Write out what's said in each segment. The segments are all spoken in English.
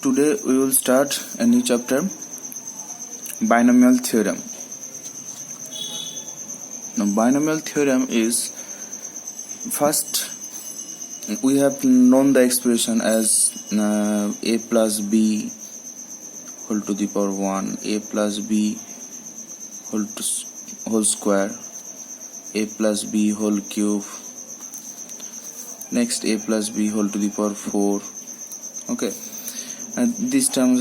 Today we will start a new chapter, binomial theorem. Now, binomial theorem is, first we have known the expression as a plus b whole to the power 1, a plus b whole square, a plus b whole cube, next a plus b whole to the power 4. Okay, and these terms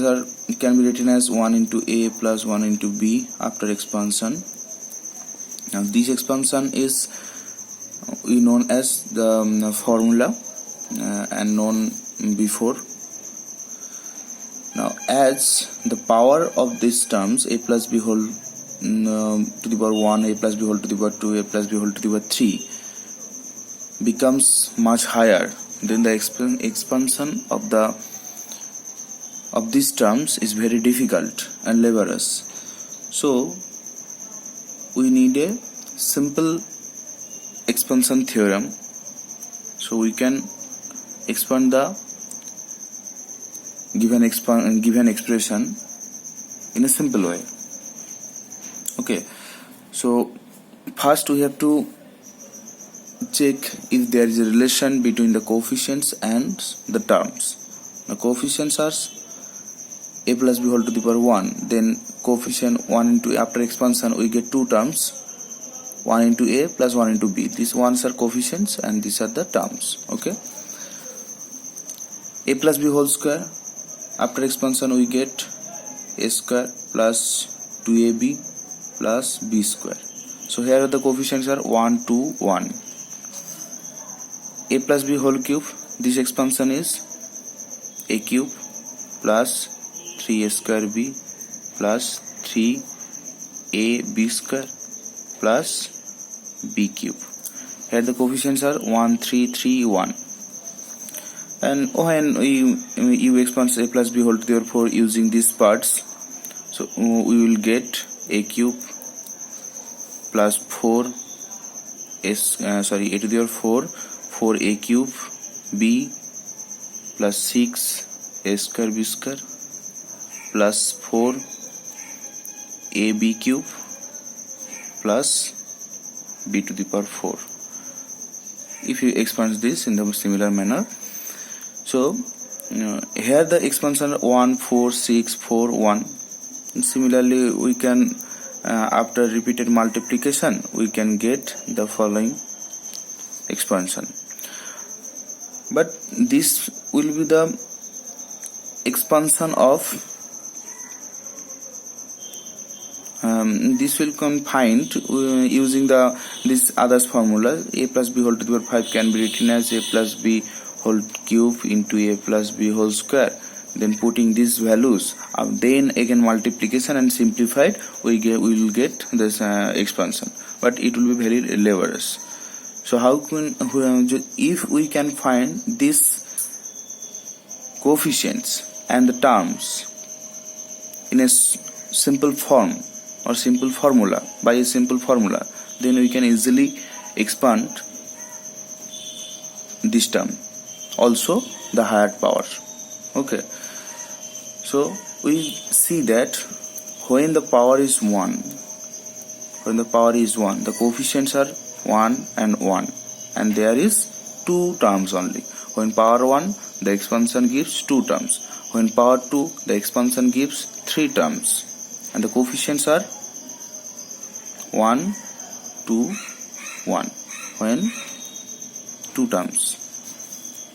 can be written as 1 into a plus 1 into b after expansion. Now this expansion is known as the formula and known before. Now as the power of these terms, a plus b whole to the power 1, a plus b whole to the power 2, a plus b whole to the power 3 becomes much higher, then the expansion of these terms is very difficult and laborious. So we need a simple expansion theorem, so we can expand the given expression in a simple way. Okay, so first we have to check if there is a relation between the coefficients and the terms. The coefficients are a plus b whole to the power 1, then coefficient 1 into, after expansion we get two terms, 1 into a plus 1 into b. These ones are coefficients and these are the terms. Okay, a plus b whole square, after expansion we get a square plus 2ab plus b square. So here the coefficients are 1, 2, 1. A plus b whole cube, this expansion is a cube plus 3a square b plus 3ab square plus b cube. Here the coefficients are 1, 3, 3, 1. And when you expand a plus b whole to the power 4 using these parts, so we will get a cube plus 4 a to the power 4 4a cube b plus 6 a square b square plus 4 ab cube plus b to the power 4. If you expand this in the similar manner, so here the expansion 1, 4, 6, 4, 1. And similarly we can after repeated multiplication we can get the following expansion. But this will be the expansion of this will confined using this others formula. A plus b whole to the power 5 can be written as a plus b whole cube into a plus b whole square. Then putting these values, then again multiplication and simplified, we will get this expansion. But it will be very laborious. So how can if we can find these coefficients and the terms in a simple form or simple formula, by a simple formula, then we can easily expand this term, also the higher power. Okay, so we see that when the power is 1, the coefficients are 1 and 1, and there is two terms only. When power 1, the expansion gives two terms. When power 2, the expansion gives three terms, and the coefficients are 1, 2, 1. When two terms,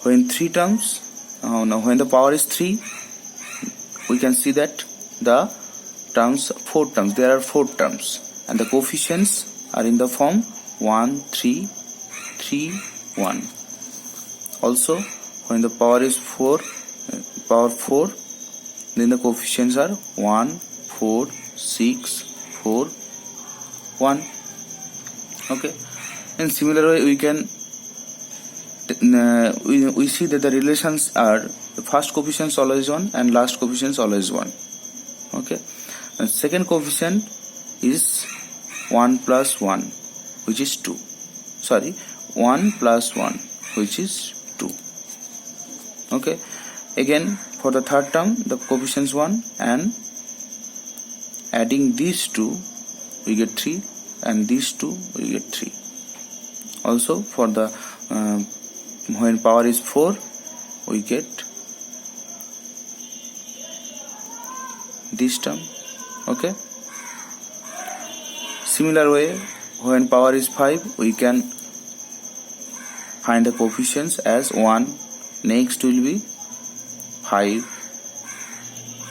when three terms, now when the power is 3, we can see that the terms, four terms, there are four terms, and the coefficients are in the form 1, 3, 3, 1. Also when the power is 4, then the coefficients are 1, 4, 6, 4, 1. Okay, in similar way we can we see that the relations are the first coefficient always 1 and last coefficient always 1. Okay, and second coefficient is 1 plus 1, which is 2. 1 plus 1, which is 2. Okay, Again for the third term the coefficients 1, and adding these two we get 3, and these two we get 3. Also for the when power is 4 we get this term. Okay, similar way when power is 5 we can find the coefficients as 1, next will be 5,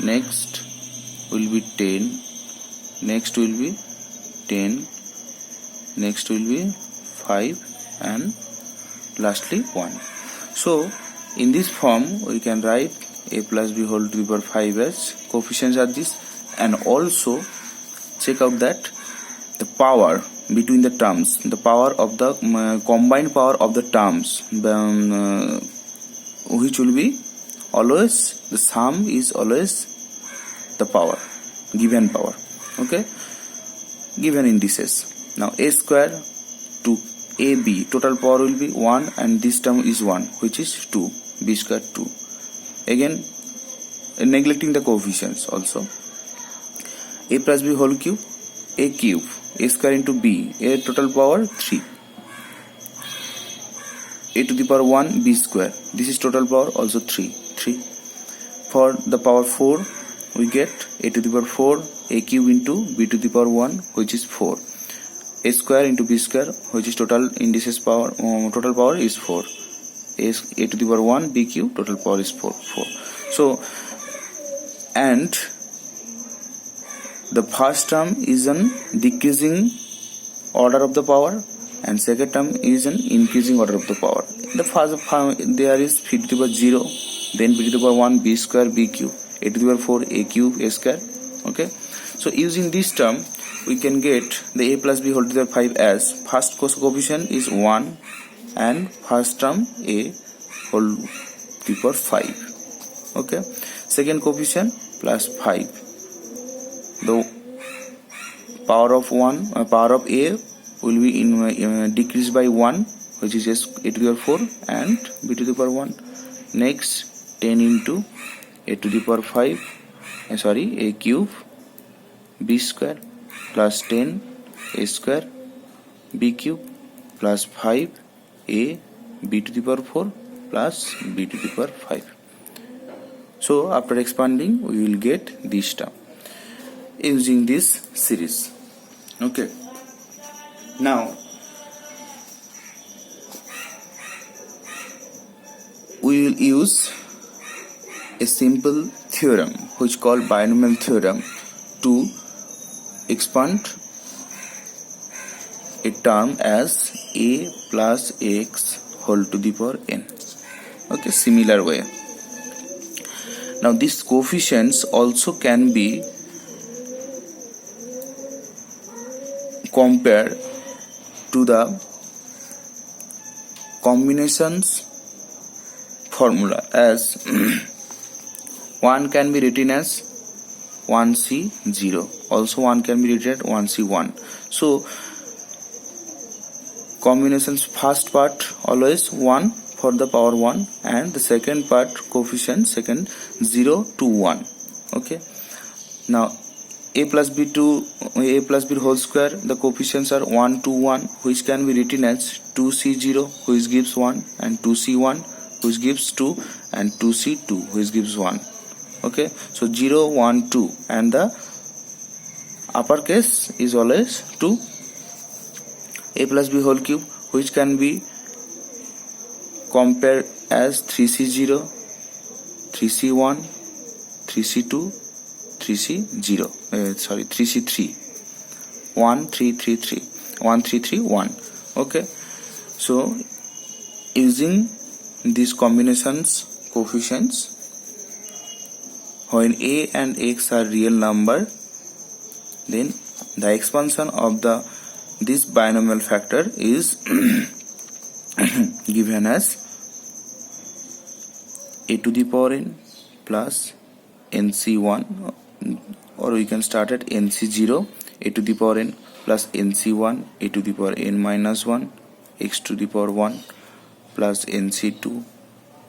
next will be 10, next will be 10, next will be 5, and lastly 1. So in this form we can write a plus b whole to the power 5 as coefficients are this, and also check out that the power between the terms, the power of the combined power of the terms, which will be always the sum is always the power, given power. Okay, given indices. Now a square to ab total power will be 1, and this term is 1, which is 2, b square 2. Again neglecting the coefficients also, a plus b whole cube, a cube, a square into b, a total power 3, a to the power 1 b square, this is total power also 3. For the power 4 we get a to the power 4 a cube into b to the power 1, which is 4, a square into b square, which is total indices power, total power is 4, a to the power 1 b cube, total power is 4. So and the first term is an decreasing order of the power, and second term is an increasing order of the power. In the first there is b to the power 0, then b to the power 1 b square b cube, a to the power 4 a cube a square. Okay, so using this term we can get the a plus b whole to the power 5 as first coefficient is 1 and first term a whole to the power 5. Okay, second coefficient plus 5, the power of 1 power of a will be decreased by 1, which is a to the power 4 and b to the power 1. Next 10 into a to the power 5 a cube b square plus 10 a square b cube plus 5 a b to the power 4 plus b to the power 5. So after expanding we will get this term using this series. Okay, now we will use a simple theorem which called binomial theorem to expand a term as a plus x whole to the power n. Okay, similar way. Now these coefficients also can be compared to the combinations formula, as 1 can be written as 1c0, also 1 can be written as 1c1. So combinations first part always 1 for the power 1, and the second part coefficient second 0 to 1. Okay, now a plus b whole square, the coefficients are 1 to 1, which can be written as 2c0, which gives 1, and 2c1, which gives 2, and 2c2, which gives 1. Okay, so 0 1 2, and the uppercase is always 2. A plus b whole cube, which can be compared as 3c0, 3c1, 3c2, 3c3, 1 3 3 3, 1 3 3 1. Okay, so using these combinations coefficients, when a and x are real number, then the expansion of this binomial factor is given as a to the power n plus nc1, or we can start at nc0, a to the power n plus nc1, a to the power n minus 1, x to the power 1 plus nc2,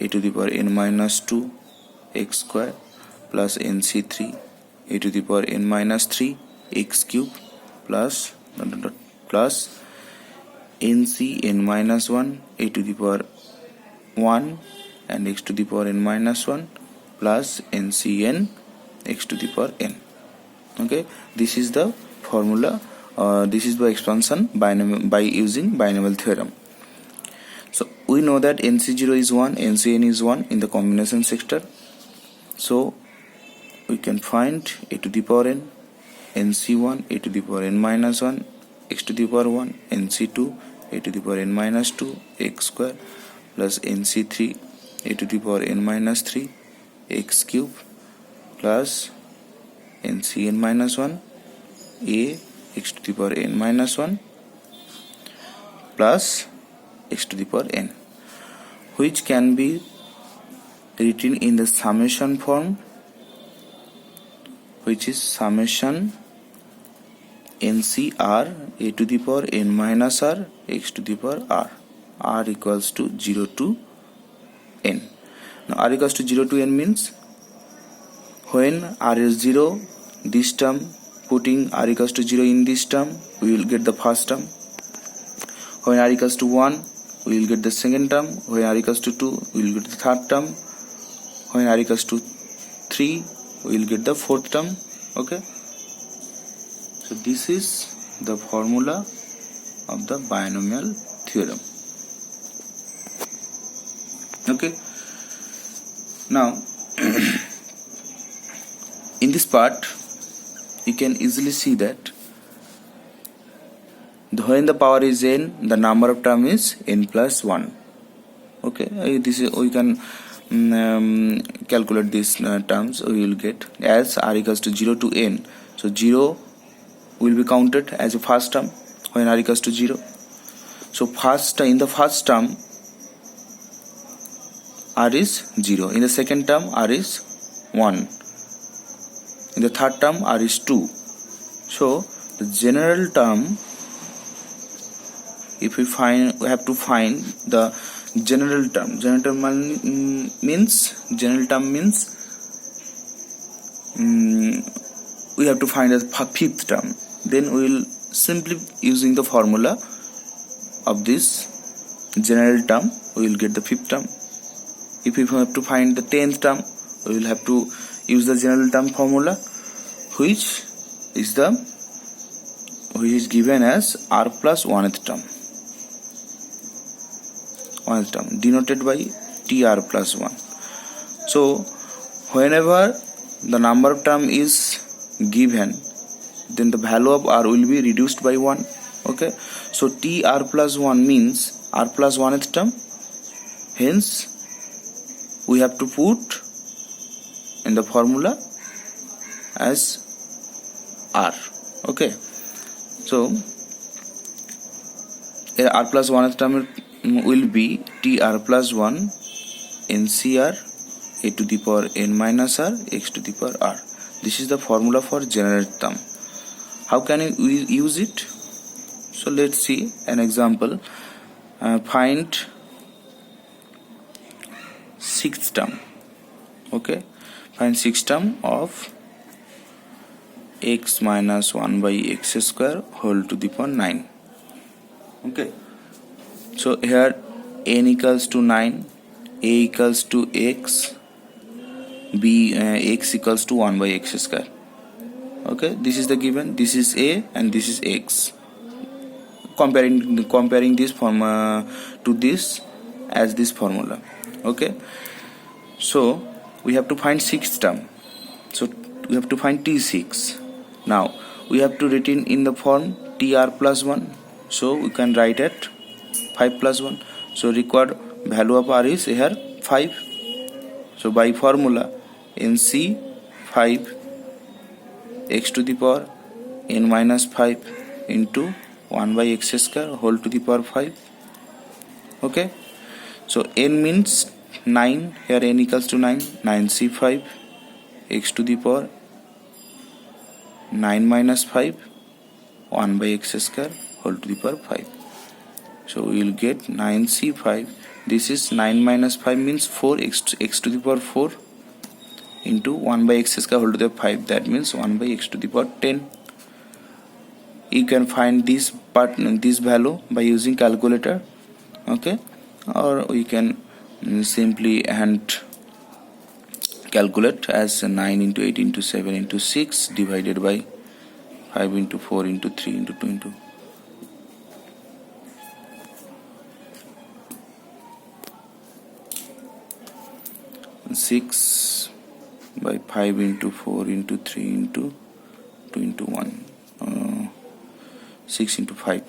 a to the power n minus 2, x square plus nc3 a to the power n minus 3 x cube plus plus ncn minus 1 a to the power 1 and x to the power n minus 1 plus ncn x to the power n. Okay, this is the formula. This is the expansion by using binomial theorem. So we know that nc0 is 1, ncn is 1 in the combination sector. So we can find a to the power n, nc1 a to the power n minus 1, x to the power 1, nc2 a to the power n minus 2 x square plus nc3 a to the power n minus 3 x cube plus ncn minus 1 a x to the power n minus 1 plus x to the power n, which can be written in the summation form, which is summation ncr a to the power n minus r x to the power r equals to 0 to n. Now r equals to 0 to n means when r is 0, this term, putting r equals to 0 in this term, we will get the first term. When r equals to 1, we will get the second term. When r equals to 2, we will get the third term. When r equals to 3, we will get the fourth term. Okay, so this is the formula of the binomial theorem. Okay, now in this part you can easily see that when the power is n, the number of term is n plus 1. Okay, this is, we can calculate these terms. We will get as r equals to 0 to n, so 0 will be counted as a first term when r equals to 0. So in the first term r is 0, in the second term r is 1, in the third term r is 2. So the general term, if we have to find the general term. General term means we have to find the fifth term. Then we will simply using the formula of this general term, we will get the fifth term. If we have to find the 10th term, we will have to use the general term formula, which is given as r plus 1th term. 1th term denoted by tr plus 1. So whenever the number of term is given, then the value of r will be reduced by 1. Okay, so tr plus 1 means r plus 1th term, hence we have to put in the formula as r. Okay, so r plus 1th term will be tr plus 1 ncr a to the power n minus r x to the power r. This is the formula for general term. How can we use it? So let's see an example. Find 6th term. Okay, find 6th term of x minus 1 by x square whole to the power 9. Okay, so here n equals to 9, a equals to x, b x equals to 1 by x square. Okay, this is the given, this is a and this is x. Comparing this to this as this formula. Okay, so we have to find 6th term, so we have to find t6. Now we have to written in the form tr plus 1, so we can write it 5 plus 1. So required value of r is here 5. So by formula nc 5 x to the power n minus 5 into 1 by x square whole to the power 5. Okay, so n means 9, here n equals to 9, 9c5 x to the power 9 minus 5 1 by x square whole to the power 5. So we will get 9c5. This is 9 minus 5 means 4 x to the power 4. into 1 by x square whole to the 5, that means 1 by x to the power 10. You can find this value by using calculator, okay, or we can simply hand calculate as 9 into 8 into 7 into 6 divided by 5 into 4 into 3 into 2 into 6 by 5 into 4 into 3 into 2 into 1 6 into 5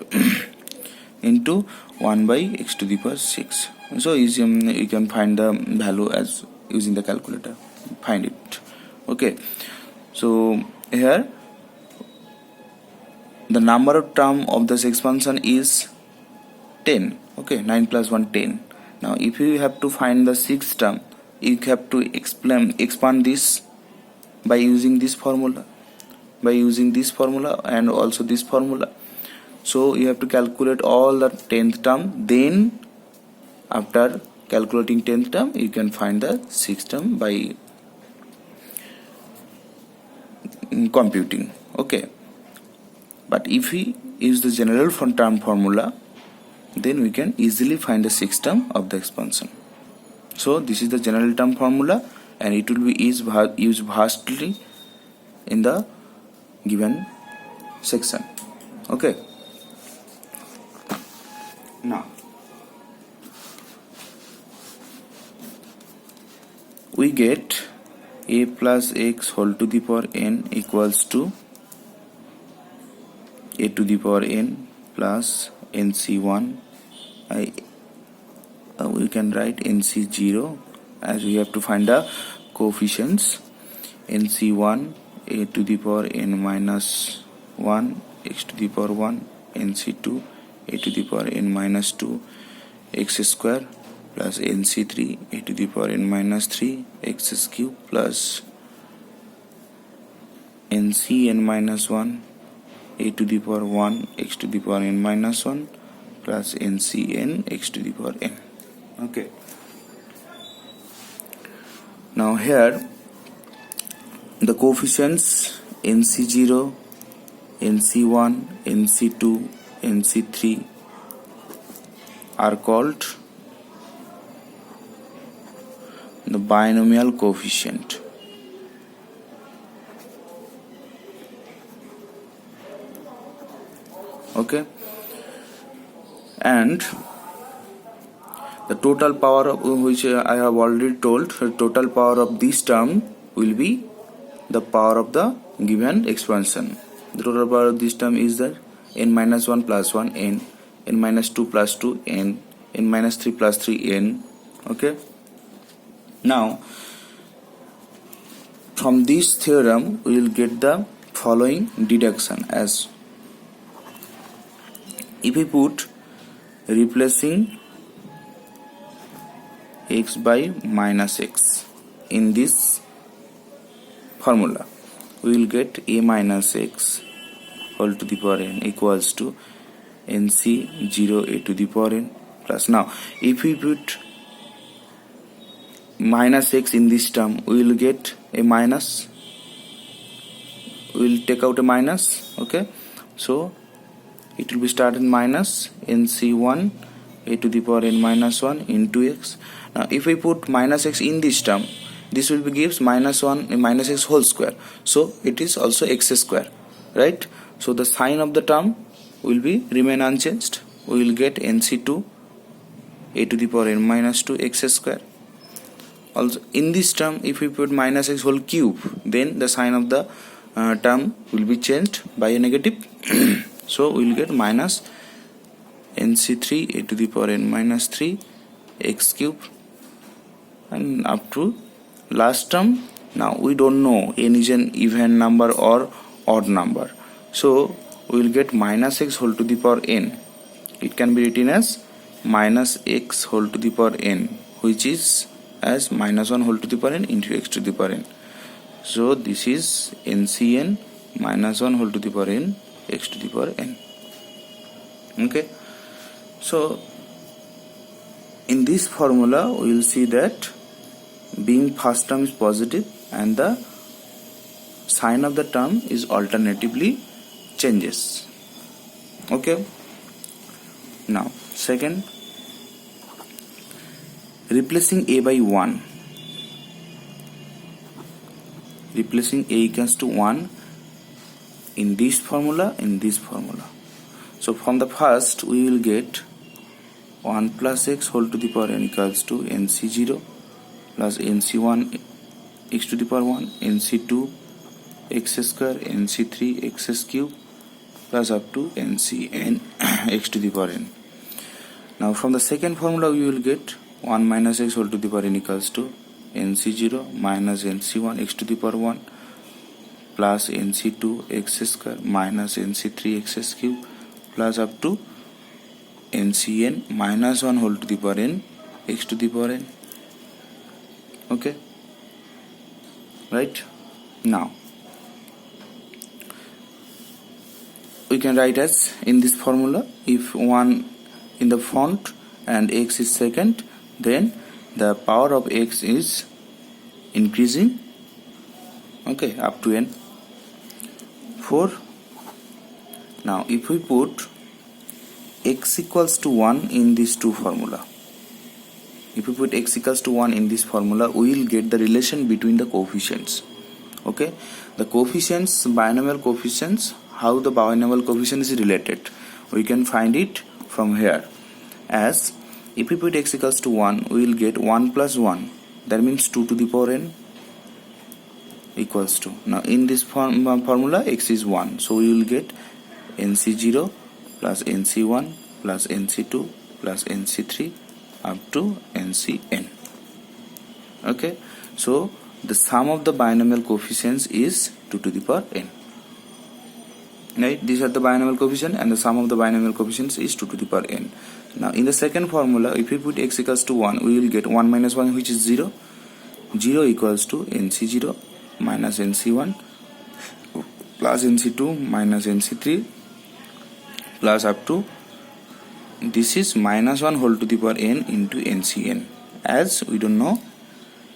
into 1 by x to the power 6. So you can find the value as using the calculator, find it. Okay, so here the number of term of this expansion is 10. Okay, 9 plus 1 10. Now if you have to find the sixth term, you have to expand this by using this formula, and also this formula. So you have to calculate all the 10th term, then after calculating 10th term you can find the 6th term by computing. Okay, but if we use the general term formula, then we can easily find the 6th term of the expansion. So this is the general term formula, and it will be used vastly in the given section. Okay, now we get a plus x whole to the power n equals to a to the power n plus nc1. We can write nc0 as we have to find the coefficients. nc1 a to the power n minus 1 x to the power 1, nc2 a to the power n minus 2 x square plus nc3 a to the power n minus 3 x cube plus ncn minus 1 a to the power 1 x to the power n minus 1 plus ncn x to the power n. Okay, now here the coefficients nc0, nc1, nc2, nc3 are called the binomial coefficient. Okay, and the total power of which I have already told, the total power of this term will be the power of the given expansion. The total power of this term is that n minus 1 plus 1 n, n minus 2 plus 2 n, n minus 3 plus 3 n. Okay, now from this theorem we will get the following deduction, as if we put replacing x by minus x in this formula, we will get a minus x whole to the power n equals to nc0 a to the power n plus. Now if we put minus x in this term, we will get a minus, we will take out a minus. Okay, so it will be started minus nc1 a to the power n minus 1 into x. Now if we put minus x in this term, this will be gives minus 1 minus x whole square, so it is also x square, right? So the sign of the term will be remain unchanged. We will get nc2 a to the power n minus 2 x square. Also in this term, if we put minus x whole cube, then the sign of the term will be changed by a negative. So we will get minus nc3 a to the power n minus 3 x cube, and up to last term. Now we don't know n is an even number or odd number, so we will get minus x whole to the power n. It can be written as minus x whole to the power n, which is as minus 1 whole to the power n into x to the power n. So this is ncn minus 1 whole to the power n x to the power n. Okay, so in this formula we will see that being first term is positive and the sign of the term is alternatively changes. Okay. Now second, replacing a by 1. Replacing a equals to 1 in this formula, So from the first we will get 1 plus x whole to the power n equals to nc0 plus nc1 x to the power 1, nc2 x square, nc3 x cube plus up to ncn x to the power n. Now from the second formula we will get 1 minus x whole to the power n equals to nc0 minus nc1 x to the power 1 plus nc2 x square minus nc3 x cube plus up to ncn minus 1 whole to the power n x to the power n. Okay, right? Now we can write as in this formula, if 1 in the front and x is second, then the power of x is increasing, okay, up to n. 4. Now if we put x equals to 1 in these two formula, if we put x equals to 1 in this formula, we will get the relation between the coefficients. Okay, the coefficients, binomial coefficients, how the binomial coefficient is related, we can find it from here. As if we put x equals to 1, we will get 1 plus 1, that means 2 to the power n equals to, now in this formula x is 1, so we will get nc0 plus nc1 plus nc2 plus nc3 up to ncn. Okay, so the sum of the binomial coefficients is 2 to the power n. Right, these are the binomial coefficient and the sum of the binomial coefficients is 2 to the power n. Now in the second formula, if we put x equals to 1, we will get 1 minus 1, which is 0. 0 equals to nc0 minus nc1 plus nc2 minus nc3 plus up to, this is minus 1 whole to the power n into ncn, as we don't know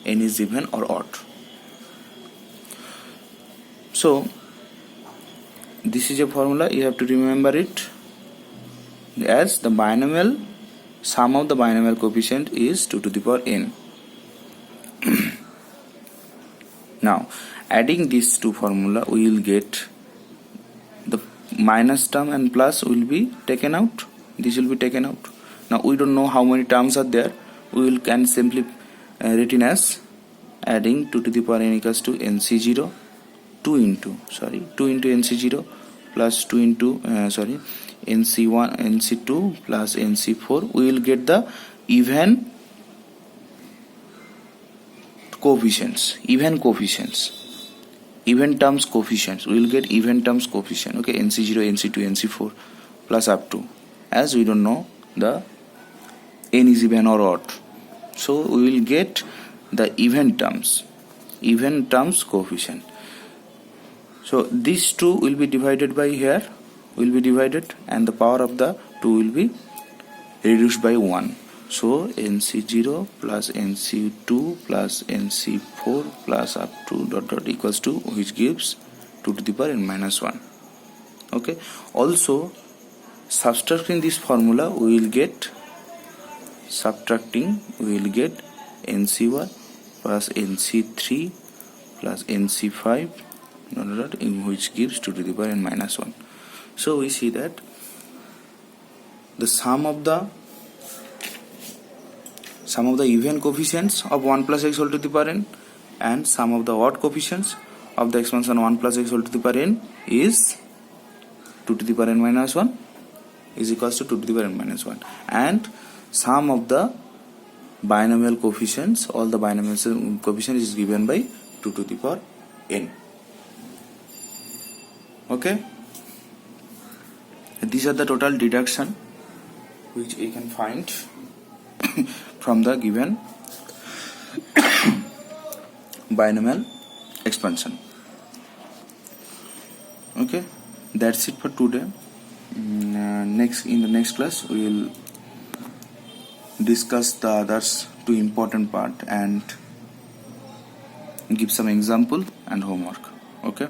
n is even or odd. So this is a formula, you have to remember it, as the binomial sum of the binomial coefficient is 2 to the power n. Now adding these two formula, we will get the minus term and plus will be taken out. This will be taken out. Now we don't know how many terms are there. We will can simply written as adding 2 to the power n equals to nc0 2 into nc0 plus 2 into nc1 nc2 plus nc4. We will get the even coefficients, even terms coefficients. We will get even terms coefficient. Okay, nc0 nc2 nc4 plus up to, as we don't know the n is even or odd, so we will get the even terms coefficient. So these two will be divided by here, will be divided, and the power of the 2 will be reduced by 1. So nc0 plus nc2 plus nc4 plus up to dot dot equals to, which gives 2 to the power n minus 1. Okay, also subtracting this formula, we will get nc1 plus nc3 plus nc5 dot dot, in which gives 2 to the power n minus 1. So we see that the sum of the even coefficients of 1 plus x whole to the power n and sum of the odd coefficients of the expansion 1 plus x whole to the power n is 2 to the power n minus 1 is equals to 2 to the power n minus 1, and sum of the binomial coefficients, all the binomial coefficients is given by 2 to the power n. Okay, these are the total deduction which we can find from the given binomial expansion. Okay, that's it for today. In the next class we will discuss the others two important part and give some example and homework. Okay.